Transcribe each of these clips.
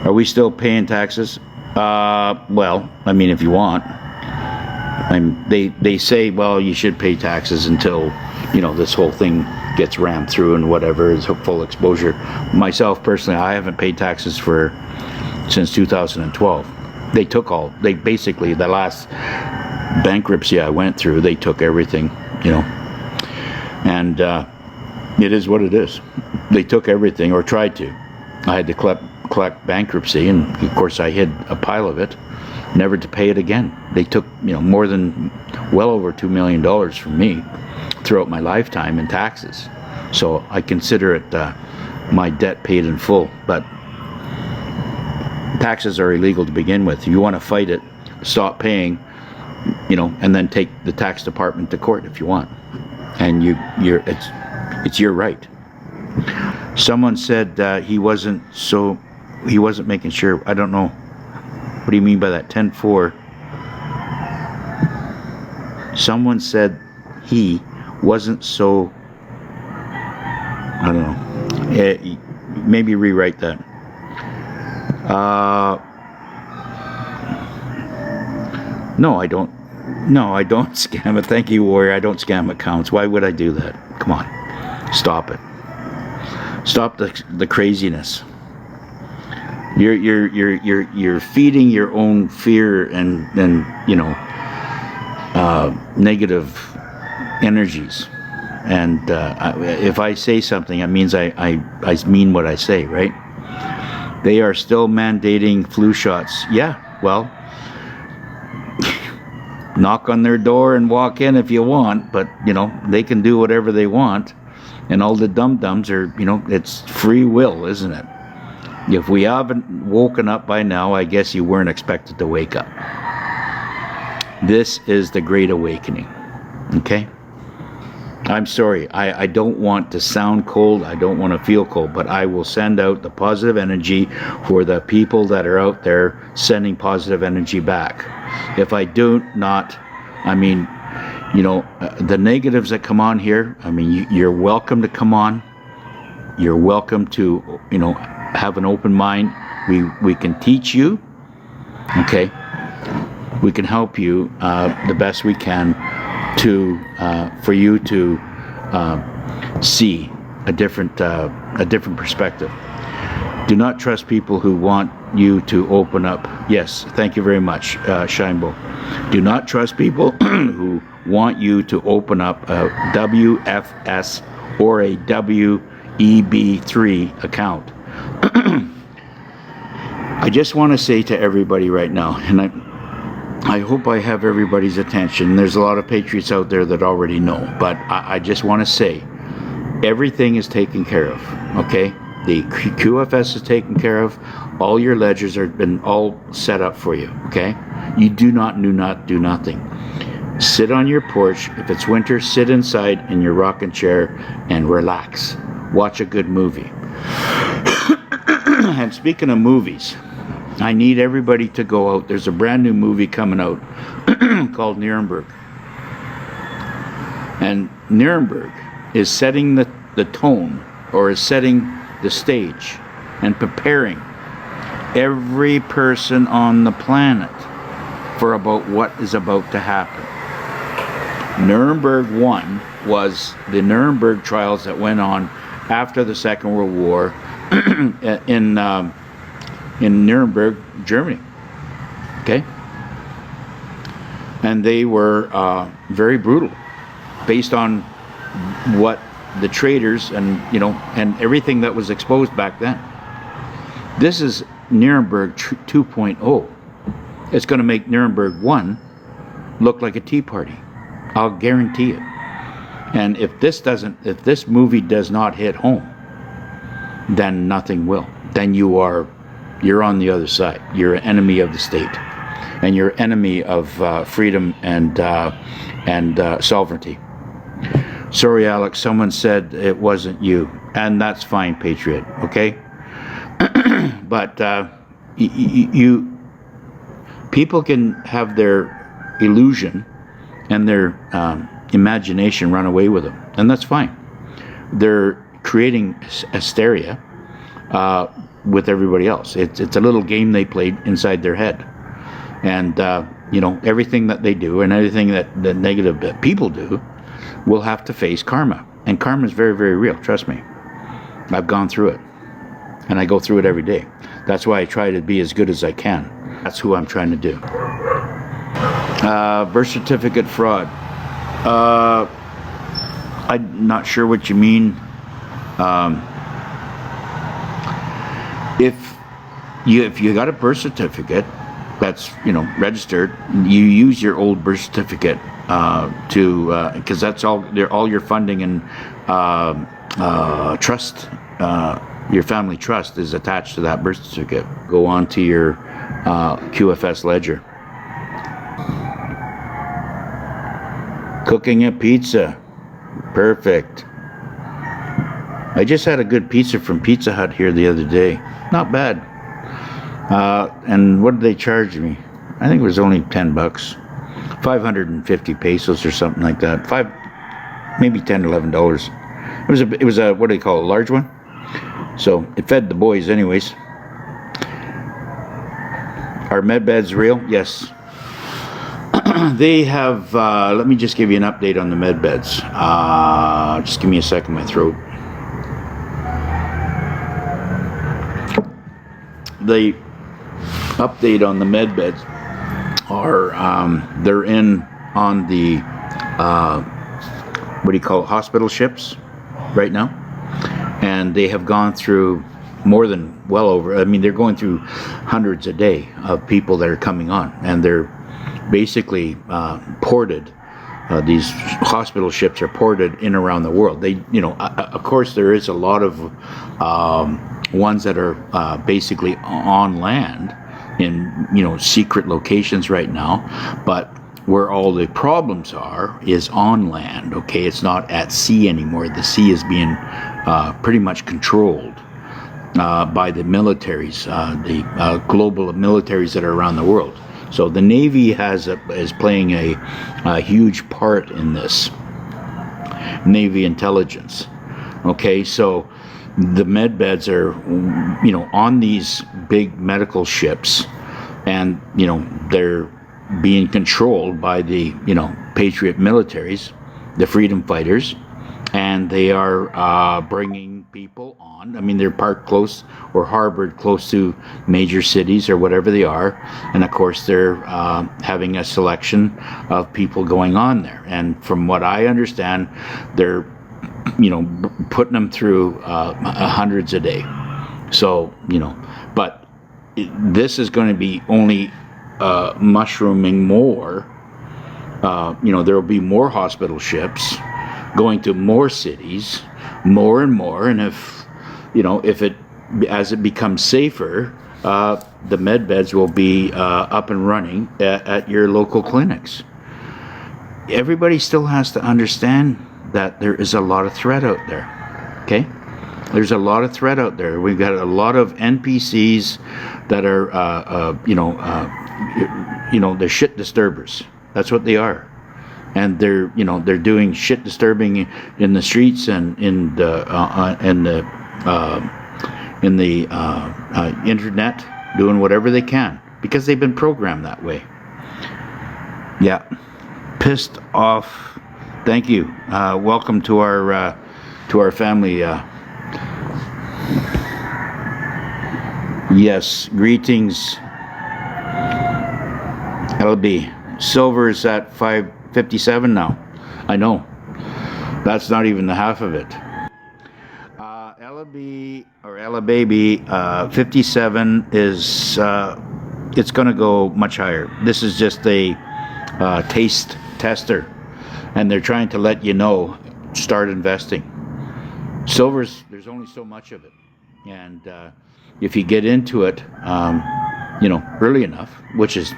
Are we still paying taxes? Well, I mean, if you want. They say, well, you should pay taxes until, you know, this whole thing gets rammed through and whatever is full exposure. Myself personally, I haven't paid taxes since 2012. They basically, the last bankruptcy I went through, they took everything, you know, and it is what it is. They took everything, or tried to. I had to collect bankruptcy, and of course I hid a pile of it, never to pay it again. They took, you know, well over $2 million from me throughout my lifetime in taxes. So I consider it my debt paid in full. But taxes are illegal to begin with. If you want to fight it, stop paying, you know, and then take the tax department to court if you want. And it's your right. Someone said he wasn't making sure. I don't know. What do you mean by that? 10-4. Someone said he wasn't so. I don't know. Maybe rewrite that. No, I don't. No, I don't scam it. Thank you, Warrior. I don't scam accounts. Why would I do that? Come on, stop it. Stop the craziness. You're feeding your own fear and you know, negative energies. And if I say something, it means I mean what I say, right? They are still mandating flu shots. Yeah, well, knock on their door and walk in if you want, but you know, they can do whatever they want. And all the dum-dums are, you know, it's free will, isn't it? If we haven't woken up by now, I guess you weren't expected to wake up. This is the Great Awakening. Okay? I'm sorry. I don't want to sound cold. I don't want to feel cold. But I will send out the positive energy for the people that are out there sending positive energy back. If I do not, I mean, you know, the negatives that come on here, I mean, you're welcome to come on. You're welcome to, you know, have an open mind. We can teach you, okay? We can help you the best we can for you to see a different perspective. Do not trust people who want you to open up. Yes, thank you very much, Shinebo. Do not trust people who want you to open up a WFS or a WEB3 account. I just want to say to everybody right now, and I hope I have everybody's attention. There's a lot of Patriots out there that already know, but I just want to say everything is taken care of, okay? The QFS is taken care of. All your ledgers have been all set up for you, okay? You do not do nothing. Sit on your porch. If it's winter, sit inside in your rocking chair and relax. Watch a good movie. And speaking of movies, I need everybody to go out. There's a brand new movie coming out called Nuremberg. And Nuremberg is setting the tone, or is setting the stage and preparing every person on the planet for about what is about to happen. Nuremberg 1 was the Nuremberg trials that went on after the Second World War in Nuremberg, Germany. Okay? And they were very brutal, based on what the traitors and, you know, and everything that was exposed back then. This is Nuremberg 2.0. It's going to make Nuremberg 1 look like a tea party. I'll guarantee it. And if this movie does not hit home, then nothing will. Then you're on the other side. You're an enemy of the state, and you're enemy of freedom and sovereignty. Sorry, Alex. Someone said it wasn't you, and that's fine, Patriot. Okay, but people can have their illusion and their imagination run away with them, and that's fine. They're creating hysteria. with everybody else. It's a little game they played inside their head. And, everything that they do and everything that negative that people do will have to face karma. And karma is very, very real. Trust me. I've gone through it. And I go through it every day. That's why I try to be as good as I can. That's who I'm trying to do. Birth certificate fraud. I'm not sure what you mean. If you got a birth certificate that's registered, you use your old birth certificate because that's all your funding and trust. Your family trust is attached to that birth certificate. Go on to your QFS ledger. Cooking a pizza. Perfect. I just had a good pizza from Pizza Hut here the other day. Not bad. And what did they charge me? I think it was only $10. 550 pesos or something like that. Maybe $10, $11. It was a what do they call it, a large one? So it fed the boys anyways. Are Medbeds real? Yes. They have, let me just give you an update on the Medbeds. Just give me a second, my throat. The update on the Medbeds are, they're in on the, what do you call it, hospital ships right now. And they have gone through they're going through hundreds a day of people that are coming on, and they're basically ported. These hospital ships are ported in around the world. They, of course, there is a lot of ones that are basically on land in secret locations right now, but where all the problems are is on land. Okay, it's not at sea anymore. The sea is being pretty much controlled by the militaries, the global militaries that are around the world. So the Navy is playing a huge part in this. Navy intelligence. Okay, so the Medbeds are, on these big medical ships, and they're being controlled by the Patriot militaries, the freedom fighters, and they are bringing people on. I mean, they're parked close or harbored close to major cities or whatever they are, and of course they're having a selection of people going on there. And from what I understand, they're putting them through hundreds a day. So but this is going to be only mushrooming more. There will be more hospital ships going to more cities, more and more, and if as it becomes safer, the Medbeds will be up and running at your local clinics. Everybody still has to understand that there is a lot of threat out there. Okay, there's a lot of threat out there. We've got a lot of NPCs that are they're shit disturbers. That's what they are. And they're doing shit disturbing in the streets and in the internet, doing whatever they can because they've been programmed that way. Yeah, pissed off. Thank you. Welcome to our family. Yes, greetings. LB. Silver is at 557 now. I know. That's not even the half of it. LB or Ella Baby 57 is it's going to go much higher. This is just a taste tester, and they're trying to let you know, start investing. Silver's, there's only so much of it, and if you get into it, early enough, which is,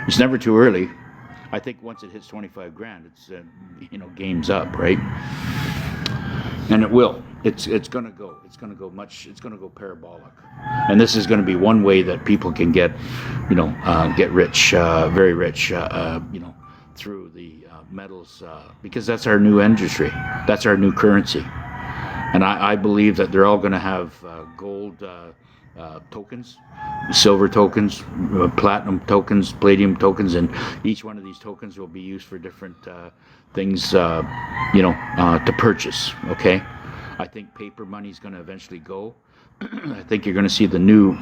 it's never too early. I think once it hits 25 grand, it's game's up, right? And it will. It's gonna go. It's gonna go much. It's gonna go parabolic. And this is going to be one way that people can get rich, very rich, through the metals, because that's our new industry. That's our new currency. And I believe that they're all going to have gold tokens, silver tokens, platinum tokens, palladium tokens, and each one of these tokens will be used for different things, to purchase. Okay, I think paper money is going to eventually go. I think you're going to see the new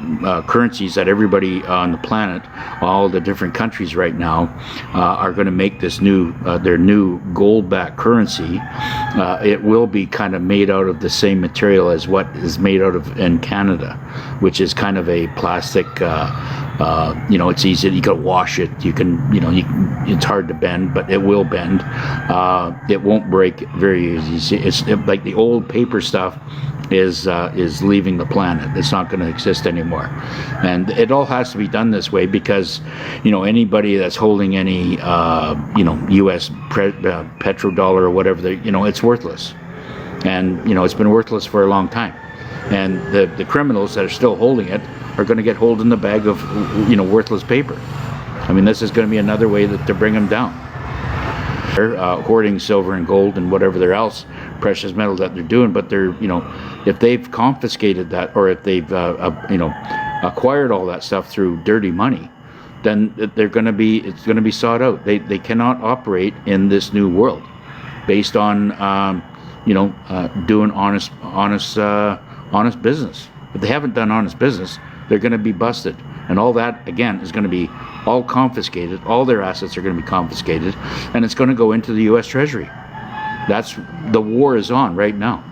currencies that everybody on the planet, all the different countries right now, are going to make this their new gold-backed currency. It will be kind of made out of the same material as what is made out of in Canada, which is kind of a plastic. It's easy. You can wash it. You can, it's hard to bend, but it will bend. It won't break very easy. It's like the old paper stuff is leaving the planet. It's not going to exist anymore, and it all has to be done this way because, anybody that's holding any, U.S. petrodollar or whatever, it's worthless, and it's been worthless for a long time, and the criminals that are still holding it are going to get hold in the bag of, worthless paper. I mean, this is going to be another way to bring them down. They're hoarding silver and gold and whatever else precious metal that they're doing, but they're, if they've confiscated that, or if they've acquired all that stuff through dirty money, then it's going to be sought out. They cannot operate in this new world based on doing honest business. If they haven't done honest business, they're going to be busted, and all that again is going to be all confiscated. All their assets are going to be confiscated, and it's going to go into the U.S. Treasury. That's the war is on right now.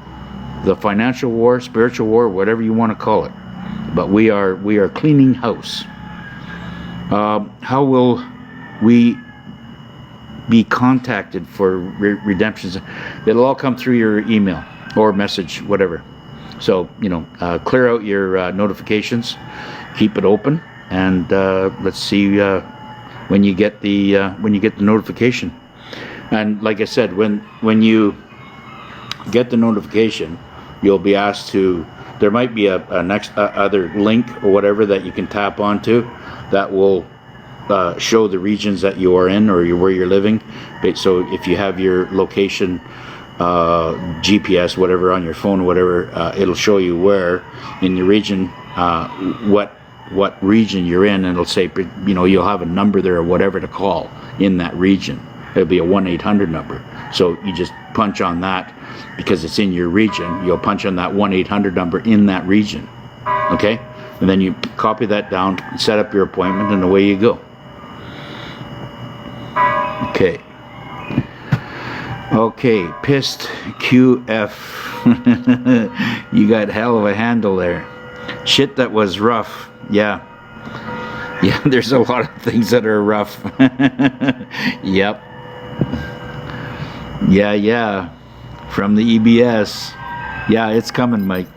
The financial war, spiritual war, whatever you want to call it. But we are cleaning house. How will we be contacted for redemptions? It'll all come through your email or message, whatever. So clear out your notifications, keep it open, and let's see when you get the notification. And like I said, when you get the notification, you'll be asked to. There might be a next other link or whatever that you can tap onto that will show the regions that you are in or where you're living. So if you have your location GPS, whatever, on your phone or whatever, it'll show you where in your region, what region you're in, and it'll say, you'll have a number there or whatever to call in that region. It'll be a 1-800 number. So you just punch on that because it's in your region. You'll punch on that 1-800 number in that region. Okay? And then you copy that down, set up your appointment, and away you go. Okay. Okay, Pissed QF. You got hell of a handle there. Shit that was rough. Yeah. Yeah, there's a lot of things that are rough. Yep. Yeah. From the EBS. Yeah, it's coming, Mike.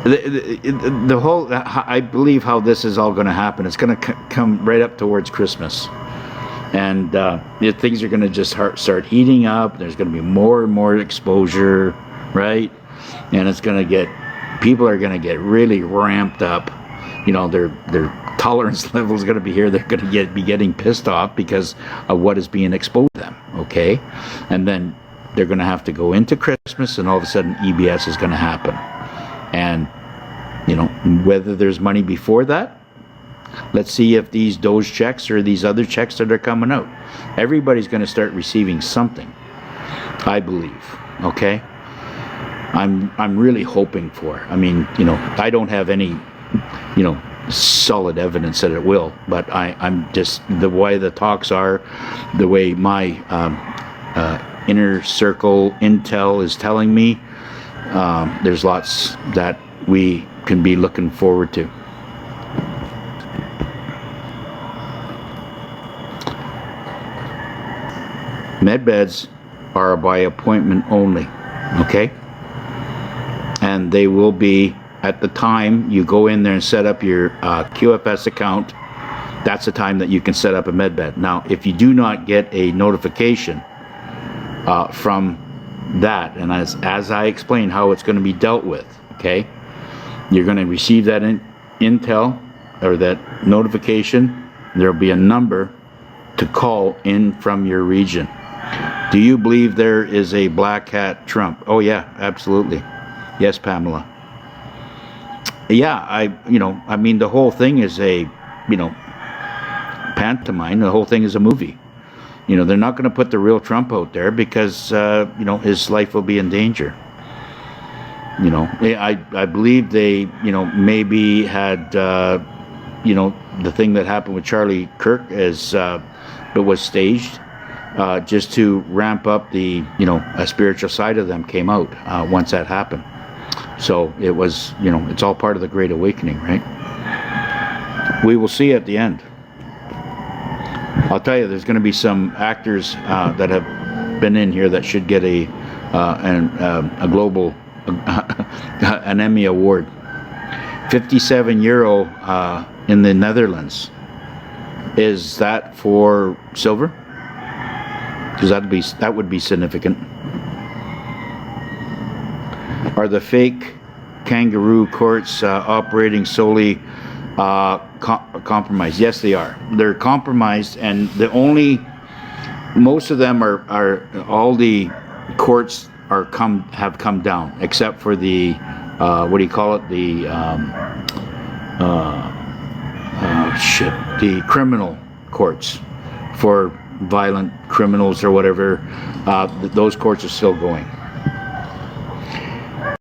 The whole, I believe how this is all going to happen. It's going to come right up towards Christmas. And things are going to just start heating up. There's going to be more and more exposure, right? And it's going to people are going to get really ramped up. Their tolerance level is going to be here. They're going to be getting pissed off because of what is being exposed to them, okay? And then they're going to have to go into Christmas, and all of a sudden EBS is going to happen. And, whether there's money before that, let's see if these Doge checks or these other checks that are coming out. Everybody's going to start receiving something, I believe, okay? I'm really hoping for. I mean, I don't have any, solid evidence that it will, but I'm just, the way the talks are, the way my inner circle intel is telling me, there's lots that we can be looking forward to. Medbeds are by appointment only, okay? And they will be, at the time you go in there and set up your QFS account, that's the time that you can set up a medbed. Now, if you do not get a notification from that, and as I explain how it's going to be dealt with, okay, you're going to receive that intel or that notification. There'll be a number to call in from your region. Do you believe there is a black hat Trump? Oh yeah, absolutely. Yes, Pamela. Yeah, I mean, the whole thing is a, pantomime. The whole thing is a movie. They're not going to put the real Trump out there because, his life will be in danger. I believe they, maybe had, the thing that happened with Charlie Kirk it was staged, just to ramp up the, a spiritual side of them came out, once that happened. So it was, it's all part of the Great Awakening, right? We will see at the end. I'll tell you, there's going to be some actors that have been in here that should get a global an Emmy award. 57 euro in the Netherlands. Is that for silver? Because that would be significant. Are the fake kangaroo courts operating solely compromised? Yes, they are. They're compromised, and most of them are all the courts have come down, except for the what do you call it? The criminal courts for violent criminals or whatever. Those courts are still going.